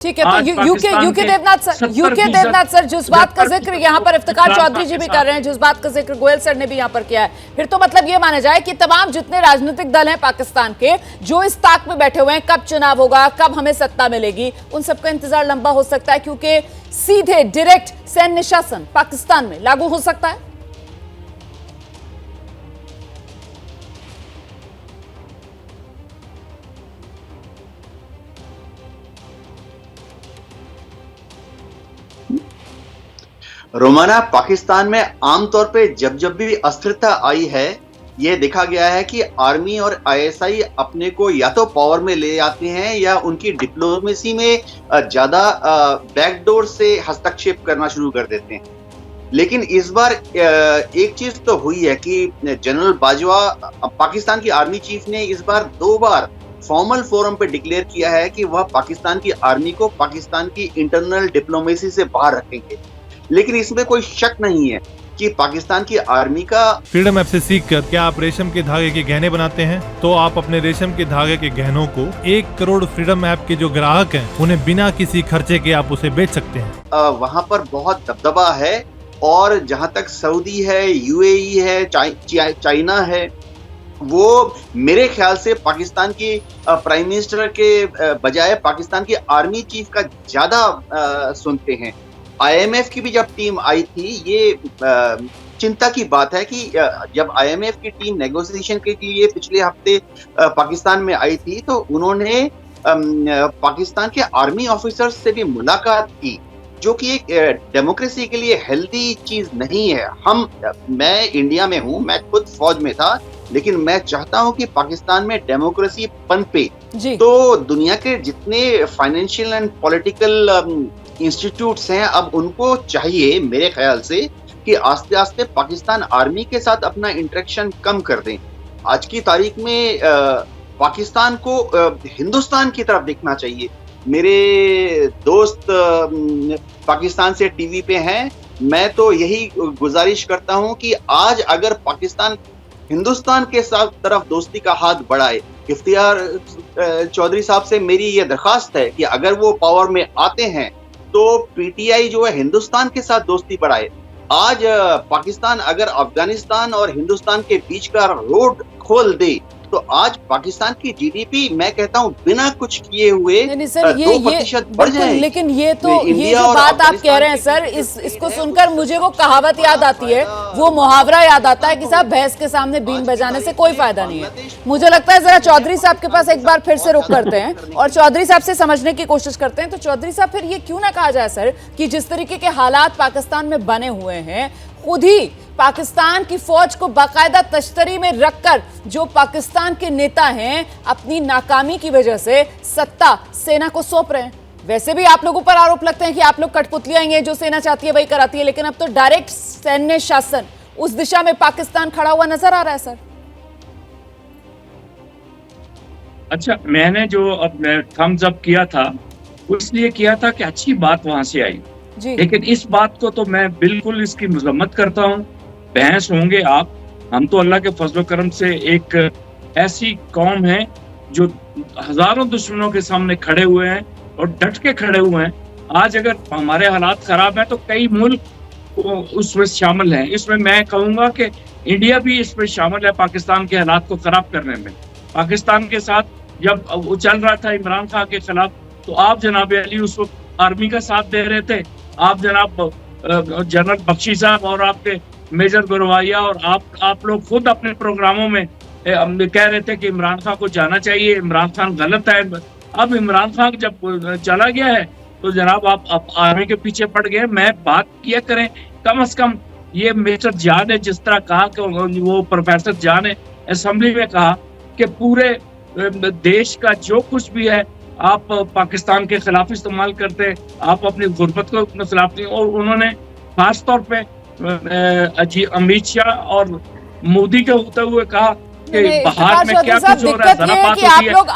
ठीक है, तो यूके देवनाथ सर जिस बात का जिक्र यहाँ पर इफ्तिखार चौधरी जी भी कर रहे हैं, जिस बात का जिक्र गोयल सर ने भी यहाँ पर किया है, फिर तो मतलब ये माना जाए कि तमाम जितने राजनीतिक दल हैं पाकिस्तान के जो इस ताक में बैठे हुए हैं कब चुनाव होगा, कब हमें सत्ता मिलेगी, उन सबका इंतजार लंबा हो सकता है, क्योंकि सीधे डायरेक्ट सैन्य शासन पाकिस्तान में लागू हो सकता है। रोमाना, पाकिस्तान में आमतौर पे जब जब भी अस्थिरता आई है, ये देखा गया है कि आर्मी और आईएसआई अपने को या तो पावर में ले आते हैं या उनकी डिप्लोमेसी में ज्यादा बैकडोर से हस्तक्षेप करना शुरू कर देते हैं। लेकिन इस बार एक चीज तो हुई है कि जनरल बाजवा, पाकिस्तान की आर्मी चीफ ने इस बार 2 बार फॉर्मल फोरम पे डिक्लेयर किया है कि वह पाकिस्तान की आर्मी को पाकिस्तान की इंटरनल डिप्लोमेसी से बाहर रखेंगे। लेकिन इसमें कोई शक नहीं है कि पाकिस्तान की आर्मी का फ्रीडम ऐप से सीखकर क्या आप रेशम के धागे के गहने बनाते हैं, तो आप अपने रेशम के धागे के गहनों को 1 करोड़ फ्रीडम ऐप के जो ग्राहक हैं उन्हें बिना किसी खर्चे के आप उसे बेच सकते हैं। वहां पर बहुत दबदबा है, और जहां तक सऊदी है, यूएई है, चाइना है, वो मेरे ख्याल से पाकिस्तान की प्राइम मिनिस्टर के बजाय पाकिस्तान की आर्मी चीफ का ज्यादा सुनते हैं। आईएमएफ की भी जब टीम आई थी, ये चिंता की बात है कि जब आईएमएफ की टीम नेगोशिएशन के लिए पिछले हफ्ते पाकिस्तान में आई थी, तो उन्होंने पाकिस्तान के आर्मी ऑफिसर्स से भी मुलाकात की, जो कि एक डेमोक्रेसी के लिए हेल्दी चीज नहीं है। मैं इंडिया में हूँ, मैं खुद फौज में था, लेकिन मैं चाहता हूँ कि पाकिस्तान में डेमोक्रेसी पनपे। तो दुनिया के जितने फाइनेंशियल एंड पॉलिटिकल इंस्टीट्यूट्स हैं, अब उनको चाहिए मेरे ख्याल से कि आस्ते आस्ते पाकिस्तान आर्मी के साथ अपना इंटरेक्शन कम कर दें। आज की तारीख में पाकिस्तान को हिंदुस्तान की तरफ देखना चाहिए। मेरे दोस्त पाकिस्तान से टीवी पे हैं, मैं तो यही गुजारिश करता हूं कि आज अगर पाकिस्तान हिंदुस्तान के साथ तरफ दोस्ती का हाथ बढ़ाए, इफ्तिखार चौधरी साहब से मेरी ये दरखास्त है कि अगर वो पावर में आते हैं तो पीटीआई जो है हिंदुस्तान के साथ दोस्ती बढ़ाए। आज पाकिस्तान अगर अफगानिस्तान और हिंदुस्तान के बीच का रोड खोल दे, तो आज पाकिस्तान की जीडीपी, मैं कहता हूँ, बिना कुछ किए हुए 2% बढ़ जाए। लेकिन ये जो बात आप कह रहे हैं सर, इसको सुनकर मुझे वो कहावत याद आती है, वो मुहावरा याद आता है कि साहब भैंस के सामने बीन बजाने से कोई फायदा नहीं है। मुझे लगता है जरा चौधरी साहब के पास एक बार फिर से रुख करते हैं और चौधरी साहब से समझने की कोशिश करते हैं। तो चौधरी साहब, फिर ये क्यों ना कहा जाए सर कि जिस तरीके के हालात पाकिस्तान में बने हुए हैं, खुद ही पाकिस्तान की फौज को बाकायदा तश्तरी में रखकर जो पाकिस्तान के नेता हैं अपनी नाकामी की वजह से सत्ता सेना को सौंप रहे हैं। वैसे भी आप लोगों पर आरोप लगते हैं कि आप लोग कठपुतलियां हैं, जो सेना चाहती है वही कराती है, लेकिन अब तो डायरेक्ट सैन्य शासन, उस दिशा में पाकिस्तान खड़ा हुआ नजर आ रहा है सर। अच्छा, मैंने जो अब थम्स अप किया था, इसलिए किया था कि अच्छी बात वहां से आई, लेकिन इस बात को तो मैं बिल्कुल इसकी मजम्मत करता हूँ। बहस होंगे आप, हम तो अल्लाह के फजल करम से एक ऐसी कौम है जो हजारों दुश्मनों के सामने खड़े हुए हैं और डट के खड़े हुए हैं। आज अगर हमारे हालात खराब हैं तो कई मुल्क उसमें शामिल हैं। इसमें मैं कहूँगा कि इंडिया भी इसमें शामिल है पाकिस्तान के हालात को खराब करने में। पाकिस्तान के साथ जब वो चल रहा था इमरान खान के खिलाफ, तो आप जनाब अली उस वक्त आर्मी का साथ दे रहे थे। आप जनाब जनरल बख्शी साहब और आपके मेजर गुरवाइया और आप लोग खुद अपने प्रोग्रामों में कह रहे थे कि इमरान खान को जाना चाहिए, इमरान खान गलत है। अब इमरान खान जब चला गया है तो जनाब आप आर्मी के पीछे पड़ गए। मैं बात किया करें, कम से कम ये मिस्टर जान ने जिस तरह कहा कि वो प्रोफेसर जान ने असेंबली में कहा कि पूरे देश का जो कुछ भी है आप पाकिस्तान के खिलाफ इस्तेमाल करते हैं, आप अपनी गुर्बत को अपने खिलाफ नहीं। और उन्होंने खास तौर पे अमित शाह और मोदी के होते हुए कहा कि बाहर में क्या कुछ हो रहा है, दिक्कत ये है कि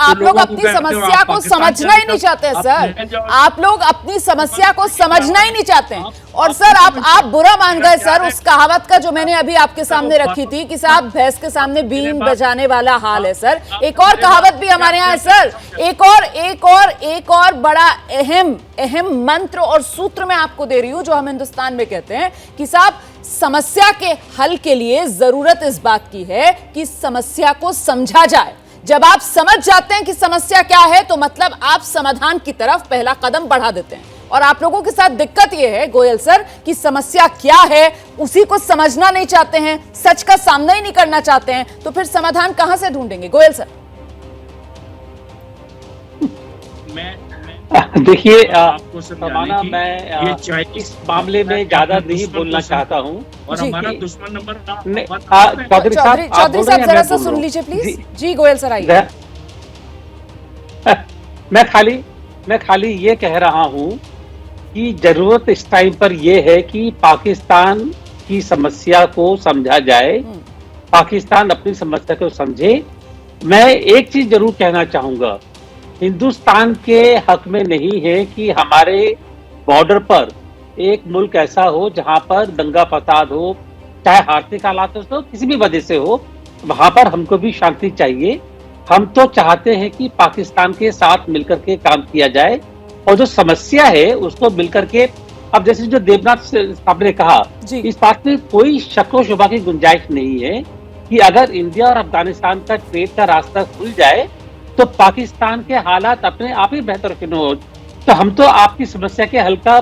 आप लोग अपनी समस्या को समझना ही नहीं चाहते सर। आप लोग अपनी समस्या को समझना ही नहीं चाहते हैं। और सर आप बुरा मान गए सर उस कहावत का जो मैंने अभी आपके सामने रखी थी कि साहब भैंस के सामने बीन बजाने वाला हाल है सर। एक और कहावत भी हमारे यहाँ है सर, एक और बड़ा अहम मंत्र और सूत्र मैं आपको दे रही हूं जो हम हिंदुस्तान में कहते हैं कि साहब समस्या के हल के लिए जरूरत इस बात की है कि समस्या को समझा जाए। जब आप समझ जाते हैं कि समस्या क्या है तो मतलब आप समाधान की तरफ पहला कदम बढ़ा देते हैं। और आप लोगों के साथ दिक्कत यह है गोयल सर कि समस्या क्या है उसी को समझना नहीं चाहते हैं, सच का सामना ही नहीं करना चाहते हैं, तो फिर समाधान कहां से ढूंढेंगे गोयल सर? देखिए समाना, मैं इस मामले में ज्यादा नहीं बोलना चाहता हूँ। और हमारा दुश्मन नंबर चौधरी साहब जरा सा सुन लीजिए प्लीज। जी गोयल सर आइए। मैं खाली ये कह रहा हूँ कि जरूरत इस टाइम पर यह है कि पाकिस्तान की समस्या को समझा जाए, पाकिस्तान अपनी समस्या को समझे। मैं एक चीज जरूर कहना चाहूंगा, हिंदुस्तान के हक में नहीं है कि हमारे बॉर्डर पर एक मुल्क ऐसा हो जहां पर दंगा फसाद हो, चाहे आर्थिक हालात हो, किसी भी वजह से हो, वहां पर हमको भी शांति चाहिए। हम तो चाहते हैं कि पाकिस्तान के साथ मिलकर के काम किया जाए और जो समस्या है उसको मिलकर के, अब जैसे जो देवनाथ साहब ने कहा, इस बात में कोई शक व शुबा की गुंजाइश नहीं है कि अगर इंडिया और अफगानिस्तान का ट्रेड का रास्ता खुल जाए तो पाकिस्तान के हालात अपने आप ही बेहतर क्यों हो। तो हम तो आपकी समस्या के हल का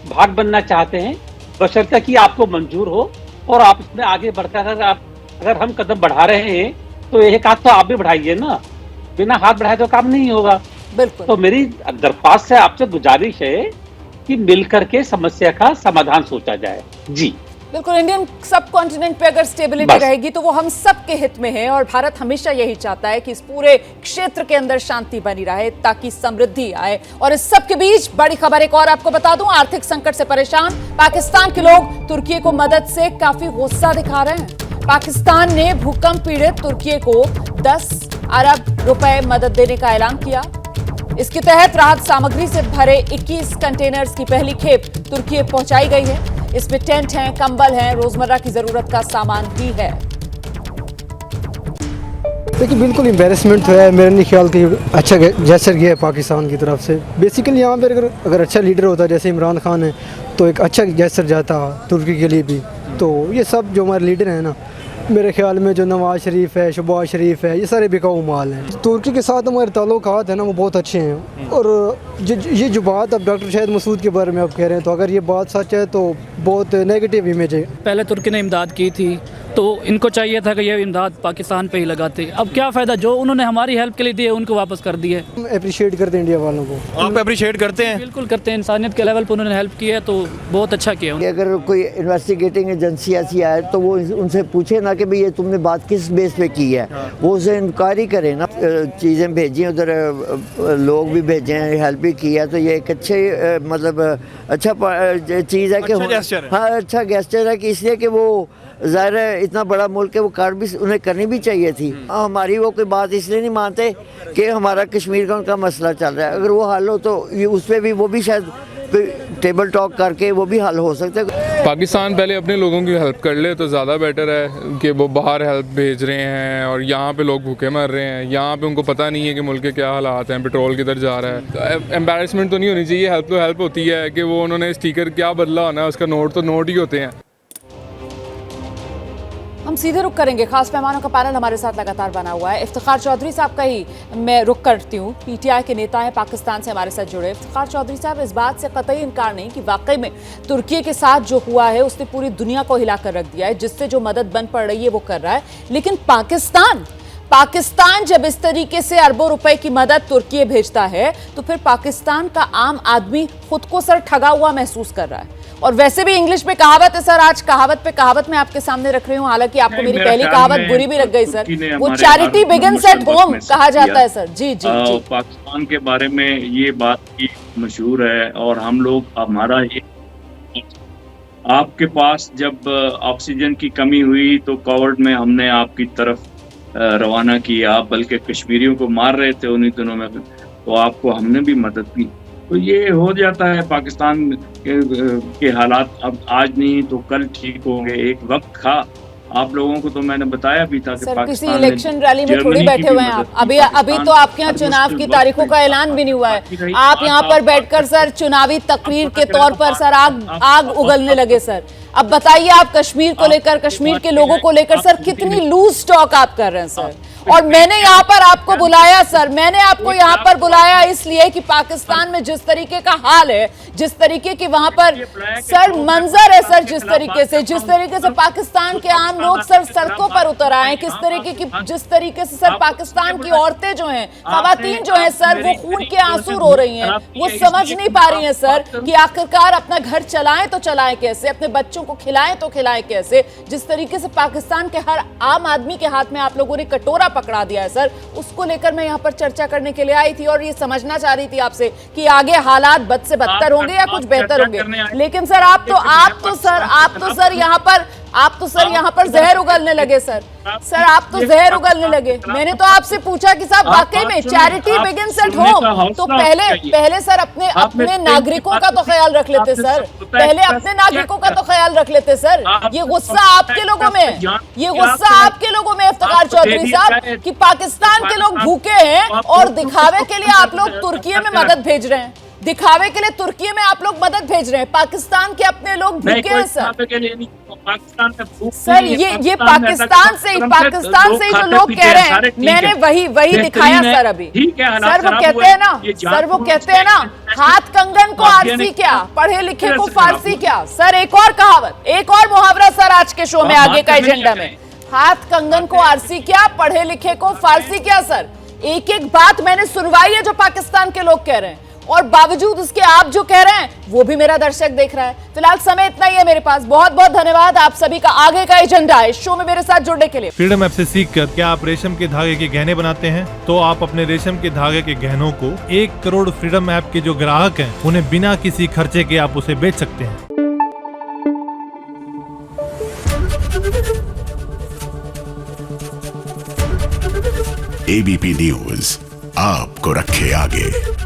भाग बनना चाहते हैं, बशर्ते कि आपको मंजूर हो और आप इसमें आगे बढ़कर अगर हम कदम बढ़ा रहे हैं तो एक हाथ तो आप भी बढ़ाइए ना, बिना हाथ बढ़ाए तो काम नहीं होगा। बिल्कुल। तो मेरी दरख्वास्त है, आपसे गुजारिश है कि मिलकर के समस्या का समाधान सोचा जाए। जी बिल्कुल, इंडियन सब कॉन्टिनेंट पे अगर स्टेबिलिटी रहेगी तो वो हम सब के हित में है और भारत हमेशा यही चाहता है कि इस पूरे क्षेत्र के अंदर शांति बनी रहे ताकि समृद्धि आए। और इस सब के बीच बड़ी खबर एक और आपको बता दूं, आर्थिक संकट से परेशान पाकिस्तान के लोग तुर्की को मदद से काफी गुस्सा दिखा रहे हैं। पाकिस्तान ने भूकंप पीड़ित तुर्की को 10 अरब रुपए मदद देने का ऐलान किया। इसके तहत राहत सामग्री से भरे 21 कंटेनर्स की पहली खेप तुर्की पहुंचाई गई है। इसमें टेंट हैं, कंबल हैं, रोजमर्रा की जरूरत का सामान भी है। देखिए बिल्कुल एम्बेरसमेंट है, मेरे नहीं ख्याल कि अच्छा जेस्चर किया है पाकिस्तान की तरफ से। बेसिकली यहाँ पर अगर अच्छा लीडर होता जैसे इमरान खान है तो एक अच्छा जेस्चर जाता तुर्की के लिए भी। तो ये सब जो हमारे लीडर हैं ना, मेरे ख्याल में जो नवाज शरीफ है, शहबाज शरीफ है, ये सारे बिकाऊ माल हैं। तुर्की के साथ हमारे ताल्लुकात हैं ना वो बहुत अच्छे हैं। और ये जो बात अब डॉक्टर शाहिद मसूद के बारे में आप कह रहे हैं तो अगर ये बात सच है तो बहुत नेगेटिव इमेज है। पहले तुर्की ने इमदाद की थी तो इनको चाहिए था कि ये इमदाद पाकिस्तान पे ही लगाते। अब क्या फ़ायदा, जो उन्होंने हमारी हेल्प के लिए दिए उनको वापस कर दिए। हम अप्रिशिएट करते हैं इंडिया वालों को। आप अप्रिशिएट करते हैं? बिल्कुल करते हैं, इंसानियत के लेवल पर उन्होंने हेल्प की है तो बहुत अच्छा किया। अगर कोई इन्वेस्टिगेटिंग एजेंसी ऐसी आए तो वो उनसे पूछे ना कि भाई ये तुमने बात किस बेस पे की है, वो उसे इंक्वायरी करे ना। चीज़ें भेजी उधर, लोग भी भेजे हैं, हेल्प भी की है, तो ये एक अच्छे मतलब अच्छा चीज़ है कि हाँ अच्छा गेस्चर है कि इसलिए कि वो ज़ाहिर है इतना बड़ा मुल्क है, वो कर भी उन्हें करनी भी चाहिए थी। हमारी वो कोई बात इसलिए नहीं मानते कि हमारा कश्मीर का उनका मसला चल रहा है, अगर वो हल हो तो उस पर भी वो भी शायद टेबल टॉक करके वो भी हल हो सकता है। पाकिस्तान पहले अपने लोगों की हेल्प कर ले तो ज़्यादा बेटर है कि वो बाहर हेल्प भेज रहे हैं और यहाँ पे लोग भूखे मर रहे हैं। यहाँ पे उनको पता नहीं है कि मुल्क के क्या हालात हैं, पेट्रोल किधर जा रहा है। तो एम्बैरेसमेंट तो नहीं होनी चाहिए, हेल्प तो हेल्प होती है कि वो उन्होंने स्टिकर क्या बदला होना है, उसका नोट तो नोट ही होते हैं। हम सीधे रुक करेंगे, खास मेहमानों का पैनल हमारे साथ लगातार बना हुआ है। इफ्तिखार चौधरी साहब का ही मैं रुक करती हूँ, पीटीआई के नेता हैं, पाकिस्तान से हमारे साथ जुड़े। इफ्तिखार चौधरी साहब, इस बात से कतई इनकार नहीं कि वाकई में तुर्की के साथ जो हुआ है उसने पूरी दुनिया को हिला कर रख दिया है, जिससे जो मदद बन पड़ रही है वो कर रहा है। लेकिन पाकिस्तान जब इस तरीके से अरबों रुपए की मदद तुर्की भेजता है तो फिर पाकिस्तान का आम आदमी खुद को सर ठगा हुआ महसूस कर रहा है। और वैसे भी इंग्लिश में कहावत है सर, आज कहावत पे कहावत मैं आपके सामने रख रही हूँ, हालांकि आपको मेरी पहली कहावत बुरी भी लग गई सर। वो चैरिटी बिगिंस एट होम कहा जाता है सर। जी जी जी। पाकिस्तान के बारे में ये बात की मशहूर है और हम लोग हमारा आपके पास जब ऑक्सीजन की कमी हुई तो कोविड में हमने आपकी तरफ रवाना की, आप बल्कि कश्मीरियों को मार रहे थे उन्हीं दिनों में, तो आपको हमने भी मदद की। तो ये हो जाता है पाकिस्तान के हालात अब आज नहीं तो कल ठीक होंगे। एक वक्त था, आप लोगों को तो मैंने बताया भी था कि सर किसी पाकिस्तान इलेक्शन रैली में थोड़ी बैठे हुए हैं आप। अभी तो आपके यहाँ चुनाव की तारीखों का ऐलान भी नहीं हुआ है। आप यहाँ पर बैठकर सर चुनावी तकरीर के तौर पर सर आग उगलने लगे सर। अब बताइए आप कश्मीर को लेकर, कश्मीर के लोगों को लेकर सर कितनी लूज टॉक आप कर रहे हैं सर। और मैंने यहाँ पर आपको बुलाया सर, मैंने आपको यहाँ पर बुलाया इसलिए कि पाकिस्तान में जिस तरीके का हाल है, जिस तरीके की वहां पर सर मंजर है सर, जिस तरीके से पाकिस्तान के आम लोग सर सड़कों पर उतर आए, जिस तरीके से सर पाकिस्तान की औरतें जो हैं, खवातीन जो हैं सर, वो खून के आंसू रो रही हैं। वो समझ नहीं पा रही हैं सर कि आखिरकार अपना घर चलाएं तो चलाएं कैसे, अपने बच्चों को खिलाएं तो खिलाएं कैसे। जिस तरीके से पाकिस्तान के हर आम आदमी के हाथ में आप लोगों ने कटोरा पकड़ा दिया है सर, उसको लेकर मैं यहाँ पर चर्चा करने के लिए आई थी और ये समझना चाह रही थी आपसे कि आगे हालात बद से बदतर होंगे या कुछ बेहतर होंगे। लेकिन सर आप तो सर यहाँ पर जहर उगलने लगे सर। आप तो जहर उगलने लगे। मैंने तो आपसे पूछा कि साहब वाकई में चैरिटी बिगिंस एट होम, तो पहले सर अपने नागरिकों का तो ख्याल रख लेते सर, पहले अपने नागरिकों का तो ख्याल रख लेते सर। ये गुस्सा आपके लोगों में, इफ्तिखार चौधरी साहब, कि पाकिस्तान के लोग भूखे हैं और दिखावे के लिए आप लोग तुर्की में मदद भेज रहे हैं, दिखावे के लिए तुर्की में आप लोग मदद भेज रहे हैं। पाकिस्तान के अपने लोग भूखे हैं सर। सर ये पाकिस्तान से जो लोग कह रहे हैं, मैंने वही दिखाया सर अभी। सर वो कहते हैं ना हाथ कंगन को आरसी क्या, पढ़े लिखे को फारसी क्या। सर एक और कहावत, एक और मुहावरा सर आज के शो में आगे का एजेंडा में, हाथ कंगन को आरसी क्या, पढ़े लिखे को फारसी क्या। सर एक एक बात मैंने सुनवाई है जो पाकिस्तान के लोग कह रहे हैं, और बावजूद उसके आप जो कह रहे हैं वो भी मेरा दर्शक देख रहा है। फिलहाल समय इतना ही है मेरे पास। बहुत बहुत धन्यवाद आप सभी का। आगे का एजेंडा है शो में मेरे साथ जुड़ने के लिए। फ्रीडम ऐप से सीखकर क्या आप रेशम के धागे के गहने बनाते हैं? तो आप अपने रेशम के धागे के गहनों को 1 करोड़ फ्रीडम ऐप के जो ग्राहक हैं उन्हें बिना किसी खर्चे के आप उसे बेच सकते हैं। ABP न्यूज आपको रखे आगे।